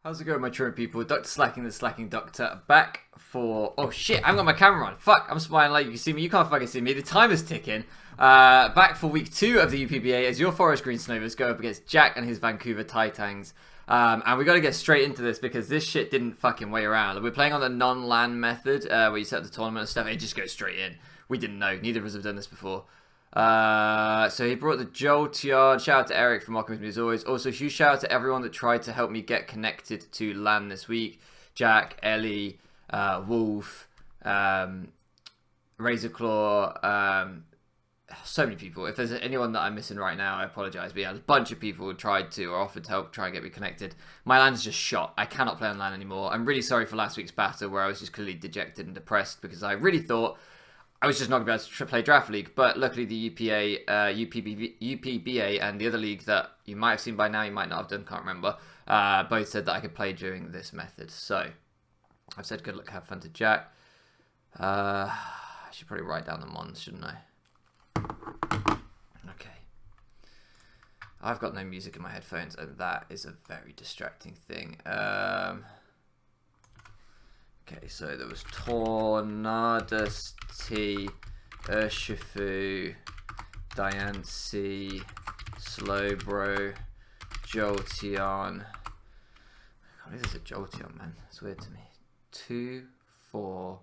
How's it going, my true people? Dr. Slacking, the Slacking Doctor, back for... Oh shit, I haven't got my camera on. Fuck, I'm smiling like you can see me. You can't fucking see me. The timer's ticking. Back for week 2 of the UPBA as your Forest Green Snovers go up against Jack and his Vancouver Titangs. And we got to get straight into this because this shit didn't fucking wait around. We're playing on the non-LAN method where you set up the tournament and stuff. It just goes straight in. We didn't know. Neither of us have done this before. So he brought the Jolteon. Shout out to Eric for mocking with me as always. Also, huge shout out to everyone that tried to help me get connected to LAN this week. Jack, Ellie, Wolf, Razorclaw, so many people. If there's anyone that I'm missing right now, I apologise. But yeah, there's a bunch of people who tried to or offered to help try and get me connected. My LAN's just shot. I cannot play on LAN anymore. I'm really sorry for last week's battle where I was just clearly dejected and depressed because I really thought I was just not going to be able to play Draft League, but luckily the UPBA and the other league that you might have seen by now, you might not have done, can't remember, both said that I could play during this method. So, I've said good luck, have fun to Jack. I should probably write down the mons, shouldn't I? Okay. I've got no music in my headphones, and that is a very distracting thing. Okay, so there was Tornadus T, Urshifu, Diancie, Slowbro, Jolteon. I can't believe there's a Jolteon, man. It's weird to me. 2, 4,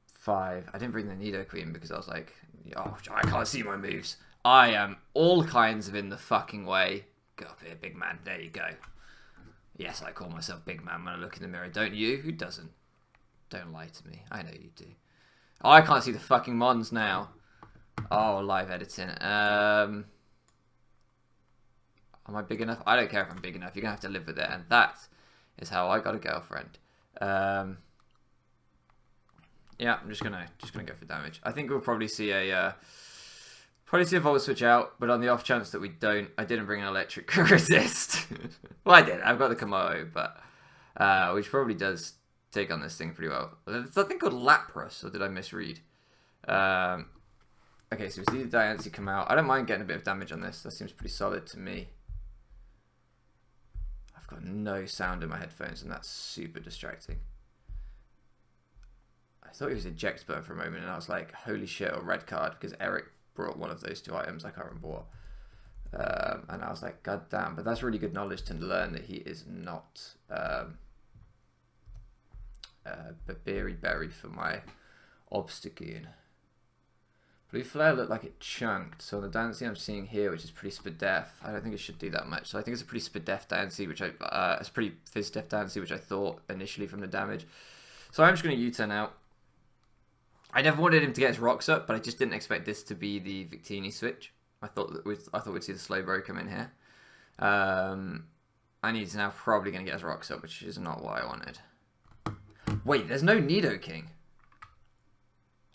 5. I didn't bring the Nidoqueen because I was like, oh, I can't see my moves. I am all kinds of in the fucking way. Get up here, big man. There you go. Yes, I call myself big man when I look in the mirror. Don't you? Who doesn't? Don't lie to me. I know you do. Oh, I can't see the fucking mons now. Oh, live editing. Am I big enough? I don't care if I'm big enough. You're going to have to live with it. And that is how I got a girlfriend. Yeah, I'm just gonna go for damage. I think we'll probably see a Volt switch out, but on the off chance that we don't, I didn't bring an electric resist. Well, I did. I've got the Komodo, but which probably does take on this thing pretty well. There's something called Lapras, or did I misread? Okay, so we see the Diancie come out. I don't mind getting a bit of damage on this. That seems pretty solid to me. I've got no sound in my headphones, and that's super distracting. I thought he was eject button for a moment, and I was like, holy shit, or red card, because Eric brought one of those 2 items. I can't remember what. And I was like, god damn. But that's really good knowledge to learn that he is not Berry for my Obstagoon. Blue Flare looked like it chunked. So the Diancie I'm seeing here, which is pretty Spadef, I don't think it should do that much. So I think it's a pretty Spadef Diancie, which it's a pretty Fizdef Diancie, which I thought initially from the damage. So I'm just going to U-turn out. I never wanted him to get his rocks up, but I just didn't expect this to be the Victini switch. I thought we'd see the Slowbro come in here. And he's now probably going to get his rocks up, which is not what I wanted. Wait, there's no Nidoking.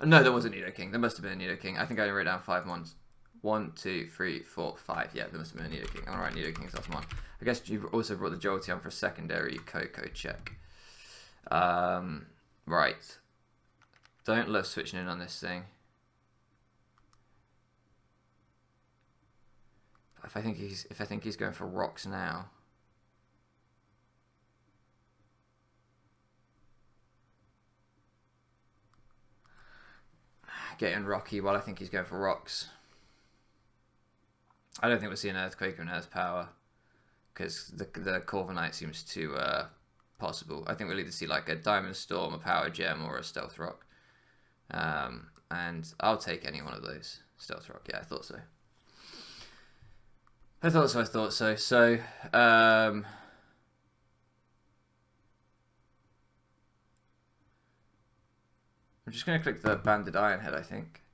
No, there was a Nidoking. There must have been a Nidoking. I think I wrote down 5 mons. 1, 2, 3, 4, 5. Yeah, there must have been a Nidoking. Alright, Nidoking is last mon. I guess you also brought the Jolteon for a secondary Coco check. Right. Don't love switching in on this thing. If I think he's going for rocks now. Getting rocky while I think he's going for rocks. I don't think we'll see an Earthquake or an Earth Power because the Corviknight seems too possible. I think we'll either see like a Diamond Storm, a Power Gem, or a Stealth Rock. And I'll take any one of those. Stealth Rock, yeah, I thought so. I thought so. So, I'm just going to click the Banded Ironhead, I think.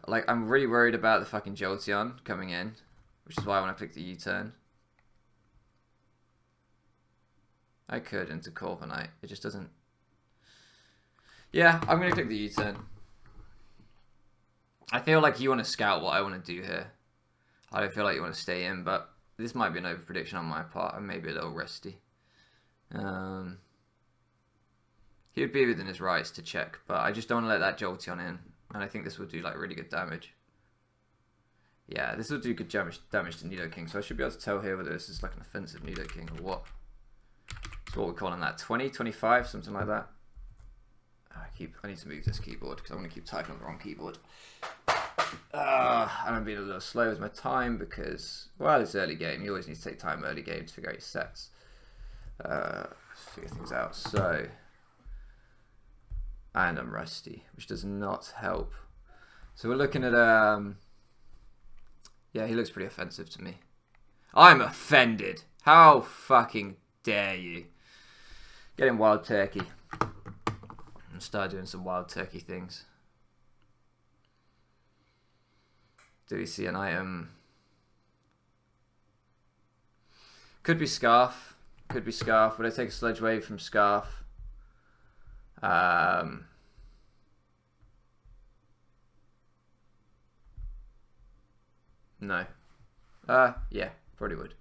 Like, I'm really worried about the fucking Jolteon coming in, which is why I want to click the U-turn. I could into Corviknight. It just doesn't... Yeah, I'm going to click the U-turn. I feel like you want to scout what I want to do here. I don't feel like you want to stay in, but this might be an over-prediction on my part. I may be a little rusty. He would be within his rights to check, but I just don't want to let that Jolteon in. And I think this will do like really good damage. Yeah, this will do good damage to Nidoking, so I should be able to tell here whether this is like an offensive Nidoking or what. So what we're calling that, 20, 25, something like that. I need to move this keyboard because I want to keep typing on the wrong keyboard. And I'm being a little slow with my time because, well, it's early game. You always need to take time early game to figure out your sets. Figure things out. So, and I'm rusty, which does not help. So we're looking at, yeah, he looks pretty offensive to me. I'm offended. How fucking dare you? Getting wild turkey. And start doing some wild turkey things. Do we see an item? Could be Scarf. Could be Scarf. Would I take a Sludge Wave from Scarf? No. Yeah, probably would.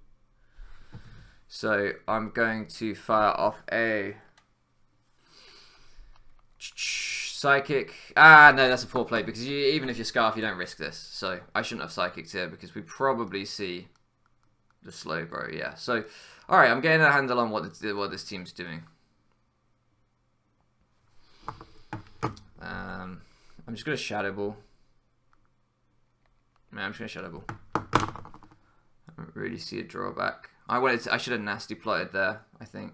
So I'm going to fire off a Psychic. No, that's a poor play because even if you're Scarf, you don't risk this. So I shouldn't have Psychics here because we probably see the Slowbro. Yeah. So, all right, I'm getting a handle on what this team's doing. I'm just gonna Shadow Ball. Man, I'm just gonna Shadow Ball. I don't really see a drawback. I should have Nasty Plotted there. I think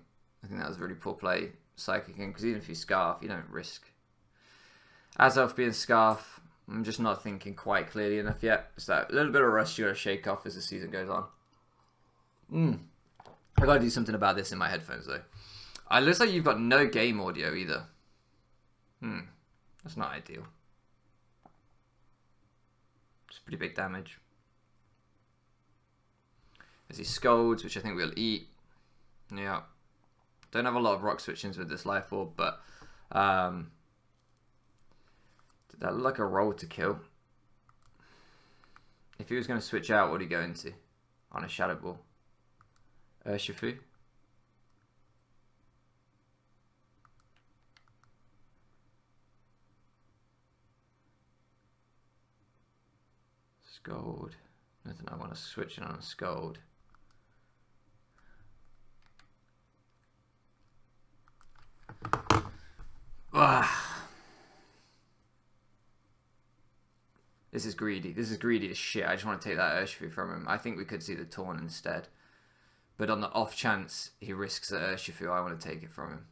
that was a really poor play, Psychicking, because even if you Scarf, you don't risk. Azelf being Scarf, I'm just not thinking quite clearly enough yet. It's that little bit of rust you gotta shake off as the season goes on. I gotta do something about this in my headphones though. It looks like you've got no game audio either. That's not ideal. It's pretty big damage. There's these Scolds, which I think we'll eat. Yeah. Don't have a lot of rock switchings with this Life Orb, but did that look like a roll to kill? If he was going to switch out, what would he go into? On a Shadow Ball. Urshifu. Scold. Nothing I want to switch in on a Scold. This is greedy. This is greedy as shit. I just want to take that Urshifu from him. I think we could see the Taunt instead. But on the off chance he risks the Urshifu, I want to take it from him.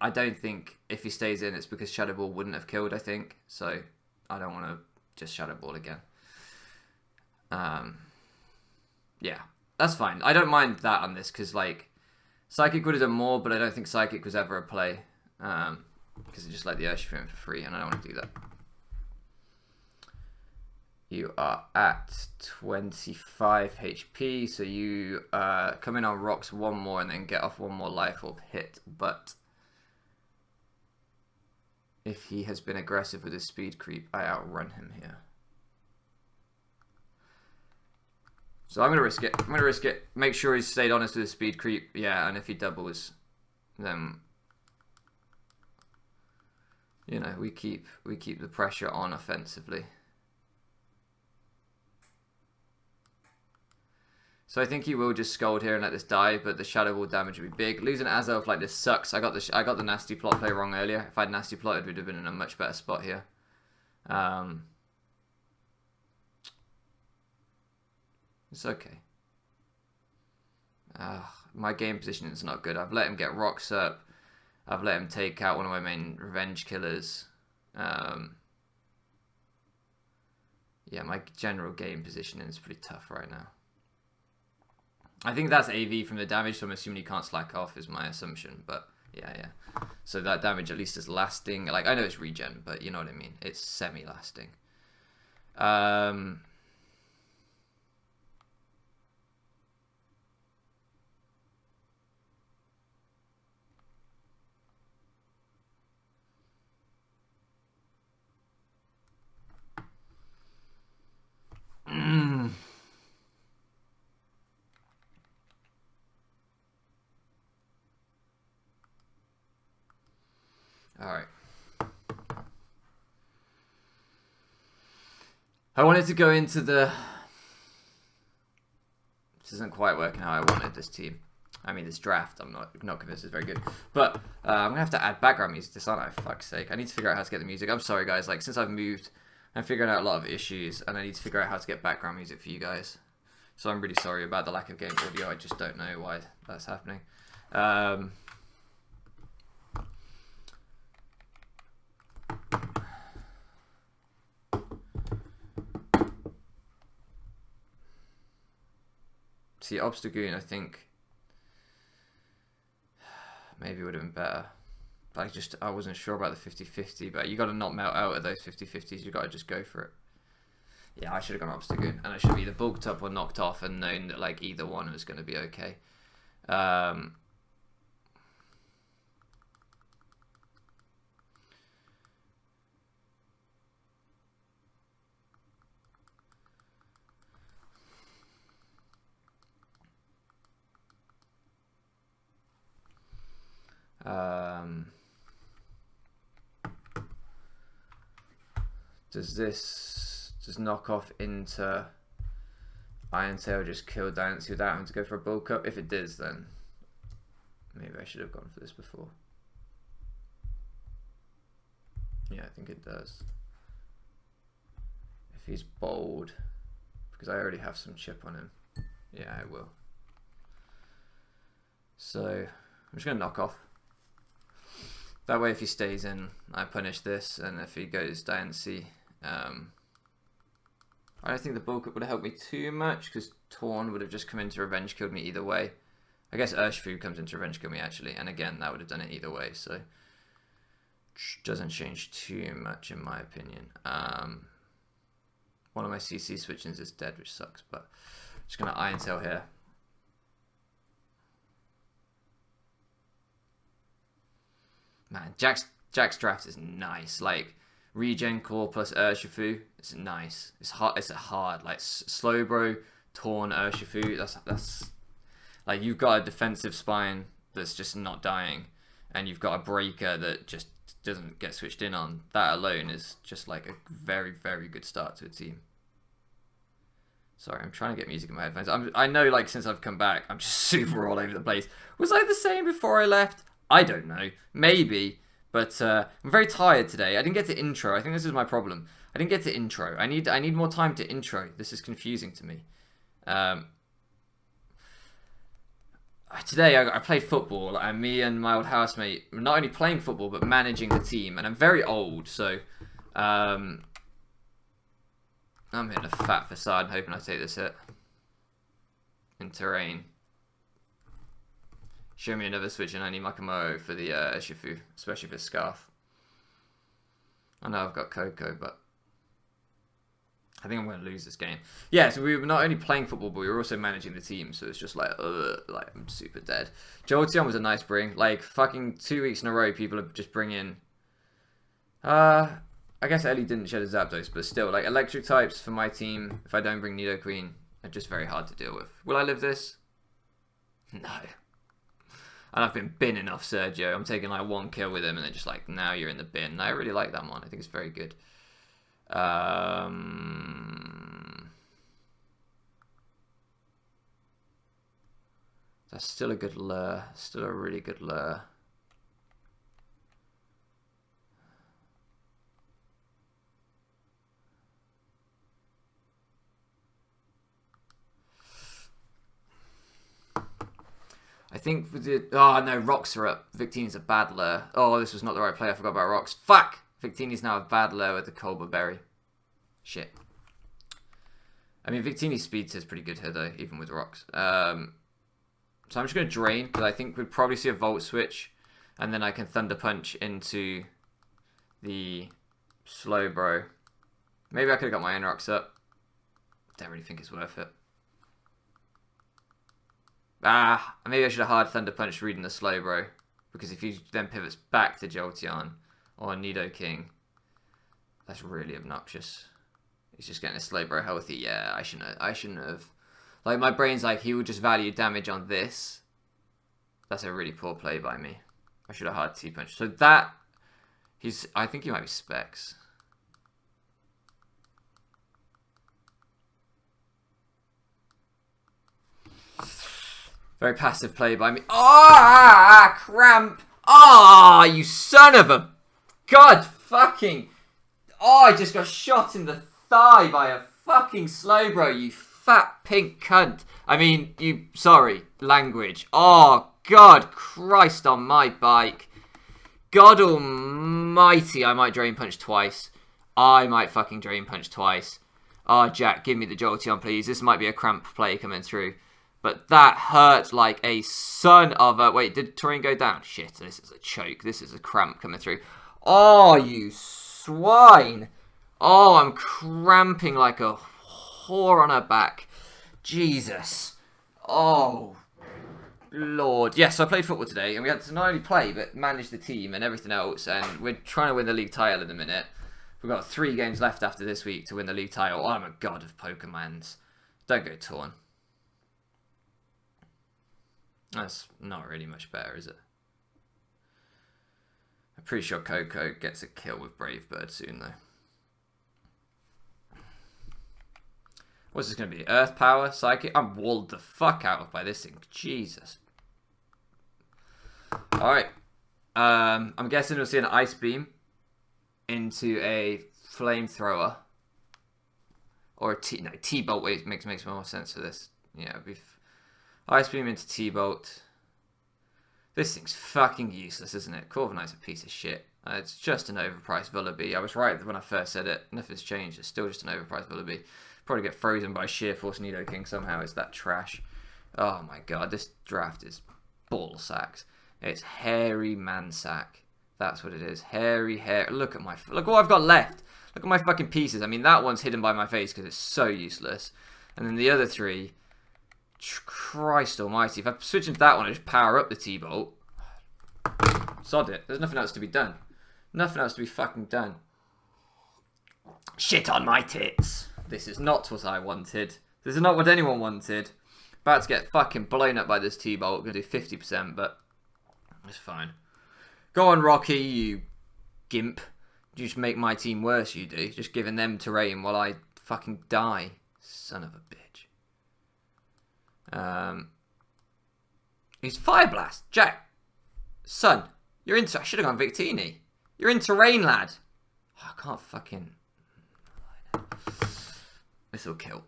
I don't think if he stays in, it's because Shadow Ball wouldn't have killed, I think. So I don't want to just Shadow Ball again. Yeah, that's fine. I don't mind that on this because, like, Psychic would have done more, but I don't think Psychic was ever a play. Because it just let the Urshifu in for free, and I don't want to do that. You are at 25 HP, so you come in on rocks one more and then get off one more Life Orb hit, but if he has been aggressive with his speed creep, I outrun him here. So I'm going to risk it. I'm going to risk it. Make sure he's stayed honest with his speed creep. Yeah, and if he doubles, then, you know, we keep the pressure on offensively. So I think he will just Scold here and let this die, but the Shadow Ball damage would be big. Losing Azelf like this sucks. I got the nasty plot play wrong earlier. If I'd nasty plotted, we'd have been in a much better spot here. It's okay. My game position is not good. I've let him get rocks up. I've let him take out one of my main revenge killers. Yeah, my general game positioning is pretty tough right now. I think that's AV from the damage, so I'm assuming you can't slack off is my assumption, but yeah. So that damage at least is lasting. Like, I know it's regen, but you know what I mean. It's semi-lasting. All right. I wanted to go into the... This isn't quite working how I wanted this team. I mean, this draft, I'm not convinced it's very good. But I'm going to have to add background music to this, aren't I? For fuck's sake. I need to figure out how to get the music. I'm sorry, guys. Like, since I've moved, I'm figuring out a lot of issues. And I need to figure out how to get background music for you guys. So I'm really sorry about the lack of game audio. I just don't know why that's happening. See, Obstagoon, I think maybe would have been better. But I wasn't sure about the 50-50, but you got to not melt out of those 50-50s. You got to just go for it. Yeah, I should have gone Obstagoon, and I should have either bulked up or knocked off and known that like either one was going to be okay. Does knock off into Iron Tail just kill Dance without having to go for a bulk up? If it does, then maybe I should have gone for this before. Yeah, I think it does. If he's bold, because I already have some chip on him. Yeah, I will. So I'm just going to knock off. That way if he stays in, I punish this, and if he goes Dancy, I don't think the bulk up would have helped me too much, because Torn would have just come in to revenge killed me either way. I guess Urshifu comes in to revenge kill me actually, and again that would have done it either way, so doesn't change too much in my opinion. One of my CC switch-ins is dead, which sucks, but just going to Iron Tail here. Man, Jack's draft is nice. Like Regen Core plus Urshifu, it's nice. It's hard. It's a hard like Slowbro, Torn, Urshifu. That's like you've got a defensive spine that's just not dying, and you've got a breaker that just doesn't get switched in on. That alone is just like a very, very good start to a team. Sorry, I'm trying to get music in my headphones. I know, like, since I've come back, I'm just super all over the place. Was I the same before I left? I don't know. Maybe. But I'm very tired today. I didn't get to intro. I think this is my problem. I didn't get to intro. I need more time to intro. This is confusing to me. Today I played football, and me and my old housemate were not only playing football, but managing the team. And I'm very old, so... I'm hitting a fat facade, hoping I take this hit. In terrain. Show me another switch and I need Makamoto for the Urshifu, especially for Scarf. I know I've got Coco, but I think I'm going to lose this game. Yeah, so we were not only playing football, but we were also managing the team, so it's just like I'm super dead. Jolteon was a nice bring. Like, fucking 2 weeks in a row, people are just bringing... I guess Ellie didn't shed a Zapdos, but still, like, electric types for my team, if I don't bring Nidoqueen, are just very hard to deal with. Will I live this? No. And I've been binning off Sergio. I'm taking like 1 kill with him and they're just like, now you're in the bin. And I really like that one. I think it's very good. That's still a good lure. Still a really good lure. I think with the... Oh, no, Rocks are up. Victini's a bad lure. Oh, this was not the right play. I forgot about Rocks. Fuck! Victini's now a bad lure with the Colbur Berry. Shit. I mean, Victini's speed is pretty good here, though, even with Rocks. So I'm just going to Drain, because I think we'd probably see a Volt Switch, and then I can Thunder Punch into the Slowbro. Maybe I could have got my own Rocks up. Don't really think it's worth it. Maybe I should have hard Thunder Punch reading the Slowbro, because if he then pivots back to Jolteon or Nidoking, that's really obnoxious. He's just getting a Slowbro healthy. Yeah, I shouldn't have. Like, my brain's like, he would just value damage on this. That's a really poor play by me. I should have hard T-Punch. So that, I think he might be Specs. Very passive play by me. Ah, cramp. Ah, you son of a... God fucking... Oh, I just got shot in the thigh by a fucking Slowbro, you fat pink cunt. I mean, you... Sorry, language. Oh, God Christ on my bike. God almighty, I might drain punch twice. I might fucking drain punch twice. Oh, Jack, give me the Jolteon, please. This might be a cramp play coming through. But that hurt like a son of a... Wait, did Taurine go down? Shit, this is a choke. This is a cramp coming through. Oh, you swine. Oh, I'm cramping like a whore on her back. Jesus. Oh, Lord. Yes, so I played football today, and we had to not only play, but manage the team and everything else, and we're trying to win the league title in a minute. We've got 3 games left after this week to win the league title. Oh, I'm a god of Pokemons. Don't go Torn. That's not really much better, is it? I'm pretty sure Coco gets a kill with Brave Bird soon, though. What's this going to be? Earth Power? Psychic? I'm walled the fuck out of by this thing. Jesus. Alright. I'm guessing we'll see an Ice Beam into a Flamethrower. Or a T-Bolt makes more sense for this. Yeah, it'd be... Ice Beam into T-Bolt. This thing's fucking useless, isn't it? Corviknight's a piece of shit. It's just an overpriced Vullaby. I was right when I first said it. Nothing's changed. It's still just an overpriced Vullaby. Probably get frozen by Sheer Force Nidoking somehow. It's that trash. Oh my god, this draft is ball sacks. It's hairy man sack. That's what it is. Hairy hair. Look what I've got left. Look at my fucking pieces. I mean, that one's hidden by my face because it's so useless. And then the other 3... Christ almighty. If I switch into that one, I just power up the T-Bolt. Sod it. There's nothing else to be done. Nothing else to be fucking done. Shit on my tits. This is not what I wanted. This is not what anyone wanted. About to get fucking blown up by this T-Bolt. Gonna do 50%, but it's fine. Go on, Rocky, you gimp. You just make my team worse, you do. Just giving them terrain while I fucking die. Son of a bitch. He's Fire Blast. Jack. Son. You're into... I should have gone Victini. You're in terrain, lad. Oh, I can't fucking... This'll kill.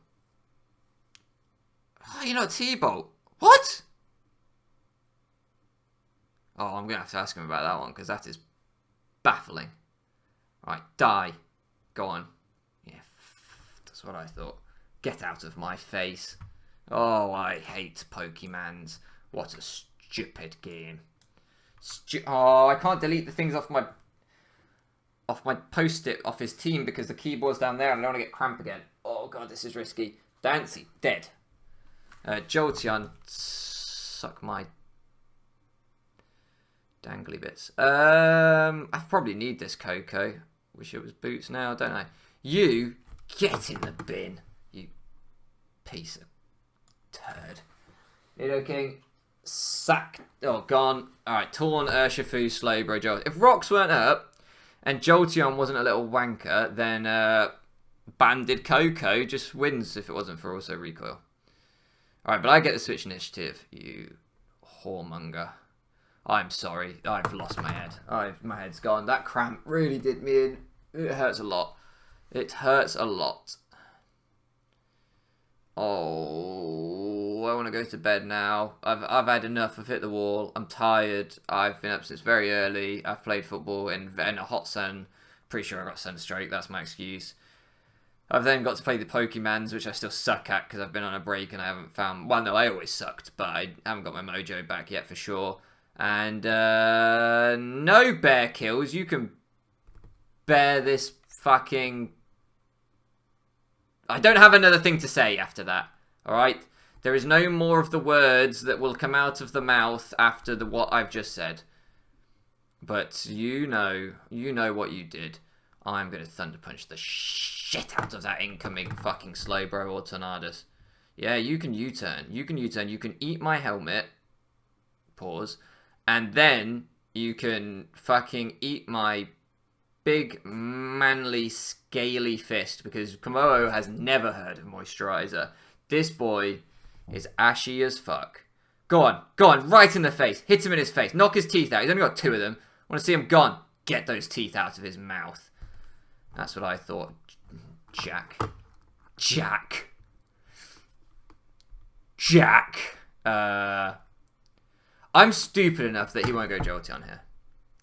Oh, you're not T-Bolt. What? Oh, I'm going to have to ask him about that one, because that is baffling. Right, die. Go on. Yeah, that's what I thought. Get out of my face. Oh, I hate Pokemons. What a stupid game. Oh, I can't delete the things off my post-it off his team because the keyboard's down there and I don't want to get cramp again. Oh god, this is risky. Dancy, dead. Jolteon, suck my dangly bits. I probably need this Coco. Wish it was boots now, don't I? You, get in the bin, you piece of turd. Nidoking, sack. Oh, gone. Alright, Torn, Urshifu, Slowbro, Jolteon. If rocks weren't up and Jolteon wasn't a little wanker, then Banded Coco just wins if it wasn't for also recoil. Alright, but I get the switch initiative, you whoremonger. I'm sorry. I've lost my head. My head's gone. That cramp really did me in. It hurts a lot. It hurts a lot. Oh, I want to go to bed now. I've had enough. I've hit the wall. I'm tired. I've been up since very early. I've played football in a hot sun. Pretty sure I got sunstroke. That's my excuse. I've then got to play the Pokemons, which I still suck at because I've been on a break and I haven't found... Well, no, I always sucked, but I haven't got my mojo back yet for sure. And no bear kills. You can bear this fucking... I don't have another thing to say after that. Alright? There is no more of the words that will come out of the mouth after what I've just said. But you know what you did. I'm going to Thunder Punch the shit out of that incoming fucking Slowbro or Tornadus. Yeah, you can U-turn. You can U-turn. You can eat my helmet. Pause. And then you can fucking eat my big, manly, scaly fist. Because Komodo has never heard of moisturizer. This boy is ashy as fuck. Go on. Go on. Right in the face. Hit him in his face. Knock his teeth out. He's only got 2 of them. I want to see him gone. Get those teeth out of his mouth. That's what I thought. Jack. Jack. Jack. I'm stupid enough that he won't go Jolteon here.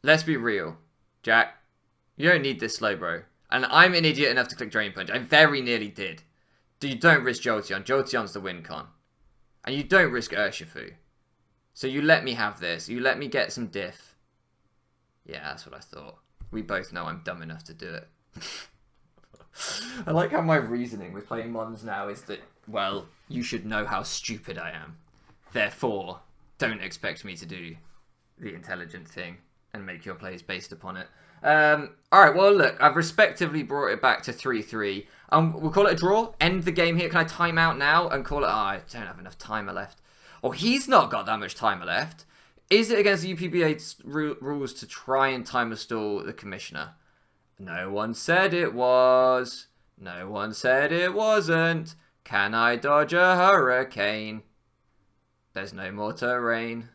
Let's be real. Jack, you don't need this slow, bro. And I'm an idiot enough to click Drain Punch. I very nearly did. You don't risk Jolteon. Jolteon's the win con. And you don't risk Urshifu. So you let me have this. You let me get some diff. Yeah, that's what I thought. We both know I'm dumb enough to do it. I like how my reasoning with playing Mons now is that, well, you should know how stupid I am. Therefore, don't expect me to do the intelligent thing and make your plays based upon it. Alright, well, look, I've respectively brought it back to 3-3. We'll call it a draw. End the game here. Can I time out now and call it... Oh, I don't have enough timer left. Oh, he's not got that much timer left. Is it against the UPBA rules to try and timer stall the commissioner? No one said it was. No one said it wasn't. Can I dodge a hurricane? There's no more terrain.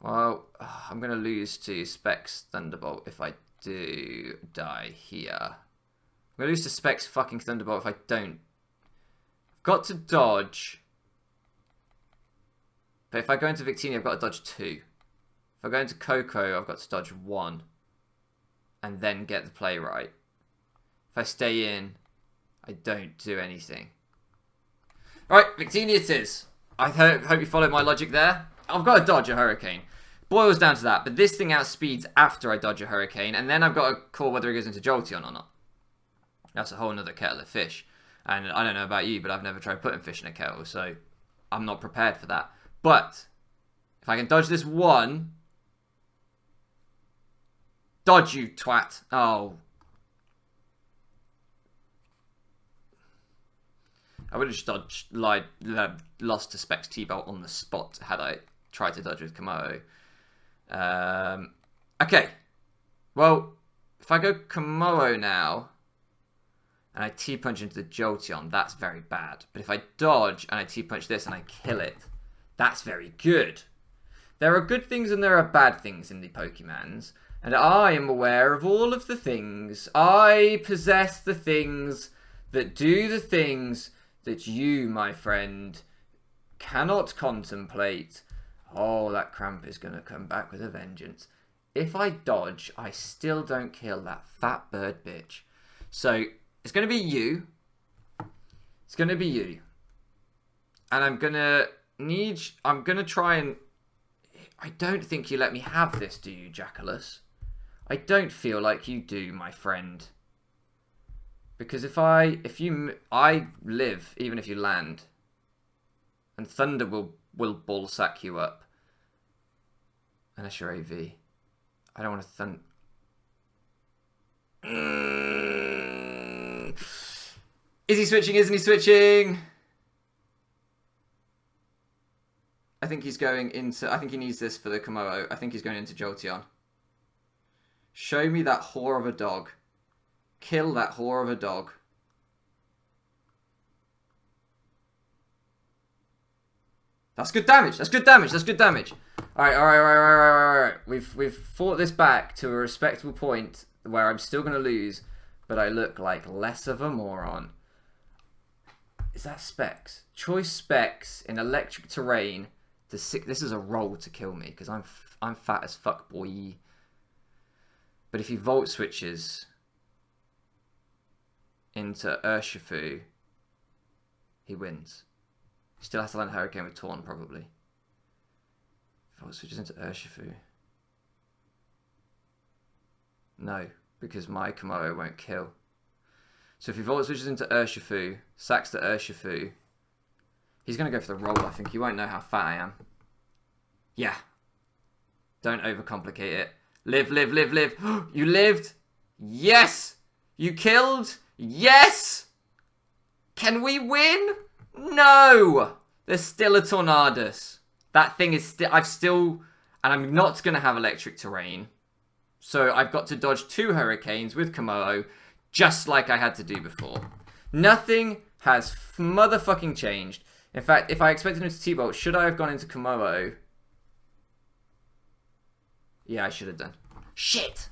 Well, I'm going to lose to Specs Thunderbolt if I do die here. I'm going to lose to Specs fucking Thunderbolt if I don't. I've got to dodge. But if I go into Victini, I've got to dodge 2. If I go into Coco, I've got to dodge 1. And then get the play right. If I stay in, I don't do anything. Alright, Victini it is. I hope you followed my logic there. I've got to dodge a Hurricane. Boils down to that, but this thing outspeeds after I dodge a Hurricane, and then I've got to call whether it goes into Jolteon or not. That's a whole nother kettle of fish. And I don't know about you, but I've never tried putting fish in a kettle, so I'm not prepared for that. But if I can dodge this 1... Dodge, you twat. Oh. I would have just dodged, lost to Specs T-Bolt on the spot had I tried to dodge with Komodo. Okay. Well, if I go Komodo now, and I T-punch into the Jolteon, that's very bad. But if I dodge, and I T-punch this, and I kill it, that's very good. There are good things and there are bad things in the Pokemons. And I am aware of all of the things. I possess the things that do the things that you, my friend, cannot contemplate. Oh, that cramp is going to come back with a vengeance. If I dodge, I still don't kill that fat bird bitch. So, it's going to be you. It's going to be you. And I'm going to try and... I don't think you let me have this, do you, Jackalus? I don't feel like you do, my friend. Because I live, even if you land. And Thunder will ballsack you up. Unless you're AV. I don't want to Thunder... Is he switching? Isn't he switching? I think he's going into... I think he needs this for the Komodo. I think he's going into Jolteon. Show me that whore of a dog. Kill that whore of a dog. That's good damage. That's good damage. That's good damage. Alright. We've fought this back to a respectable point where I'm still going to lose, but I look like less of a moron. Is that Specs? Choice Specs in electric terrain. This is a roll to kill me because I'm fat as fuck, boy. But if he Volt switches into Urshifu, he wins. He still has to land Hurricane with Taunt, probably. Volt switches into Urshifu. No, because my Komodo won't kill. So if he Volt switches into Urshifu, sacks the Urshifu, he's going to go for the roll, I think. He won't know how fat I am. Yeah. Don't overcomplicate it. Live. You lived? Yes! You killed? Yes! Can we win? No! There's still a Tornadus. That thing is still... And I'm not going to have electric terrain. So I've got to dodge 2 Hurricanes with Komodo, just like I had to do before. Nothing has motherfucking changed. In fact, if I expected him to T-Bolt, should I have gone into Komodo? Yeah, I should have done. Shit!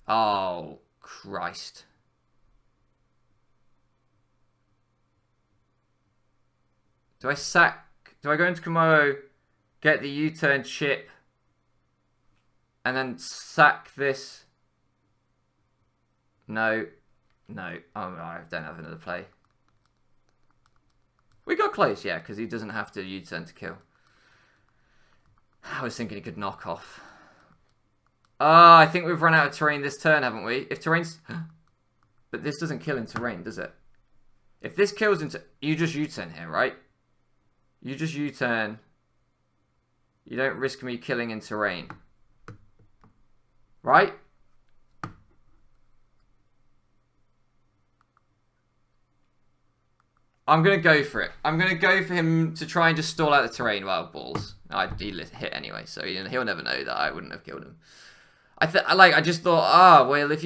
Oh, Christ. Do I go into Komodo, get the U-turn chip, and then sack this? No. No. Oh, I don't have another play. We got close, yeah, because he doesn't have to U-turn to kill. I was thinking he could knock off. I think we've run out of terrain this turn, haven't we? If terrain's... But this doesn't kill in terrain, does it? If this kills into... You just U-turn here, right? You just U-turn. You don't risk me killing in terrain. Right? I'm going to go for it. I'm going to go for him to try and just stall out the terrain. Well, balls. He hit anyway, so he'll never know that I wouldn't have killed him. I just thought, well, if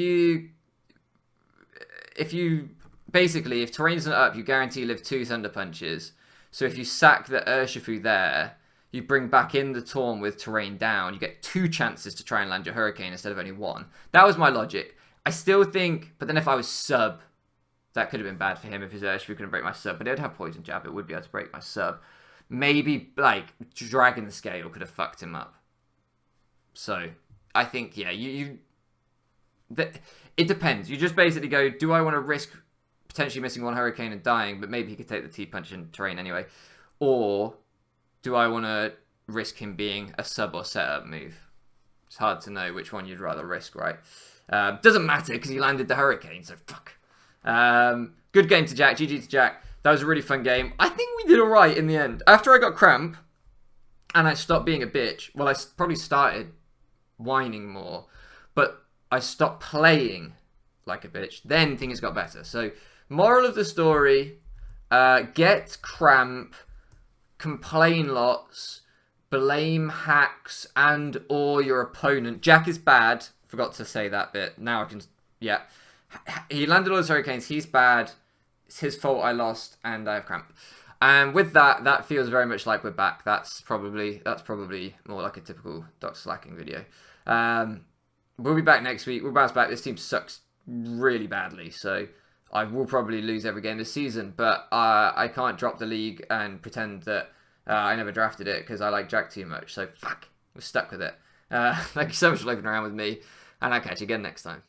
basically, if terrain's not up, you guarantee live 2 Thunder Punches. So if you sack the Urshifu there, you bring back in the Torn with terrain down, you get 2 chances to try and land your Hurricane instead of only 1. That was my logic. I still think, but then if I was sub, that could have been bad for him if his Urshifu couldn't break my sub. But it would have Poison Jab, it would be able to break my sub. Maybe, like, Dragon Scale could have fucked him up. So, I think, yeah, it depends. You just basically go, do I want to risk potentially missing 1 Hurricane and dying, but maybe he could take the T-Punch in terrain anyway? Or do I want to risk him being a sub or setup move? It's hard to know which one you'd rather risk, right? Doesn't matter because he landed the Hurricane, so fuck. Good game to Jack. GG to Jack. That was a really fun game. I think we did alright in the end. After I got cramp and I stopped being a bitch, well, I probably started whining more, but I stopped playing like a bitch. Then things got better. So, moral of the story, get cramp, complain lots, blame hacks and or your opponent. Jack is bad. Forgot to say that bit. Now I can, yeah. He landed all his Hurricanes. He's bad. It's his fault I lost, and I have cramp. And with that, that feels very much like we're back. That's probably more like a typical Doc Slacking video. We'll be back next week. We'll bounce back. This team sucks really badly, so I will probably lose every game this season. But I can't drop the league and pretend that I never drafted it because I like Jack too much. So fuck, we're stuck with it. Thank you so much for living around with me, and I'll catch you again next time.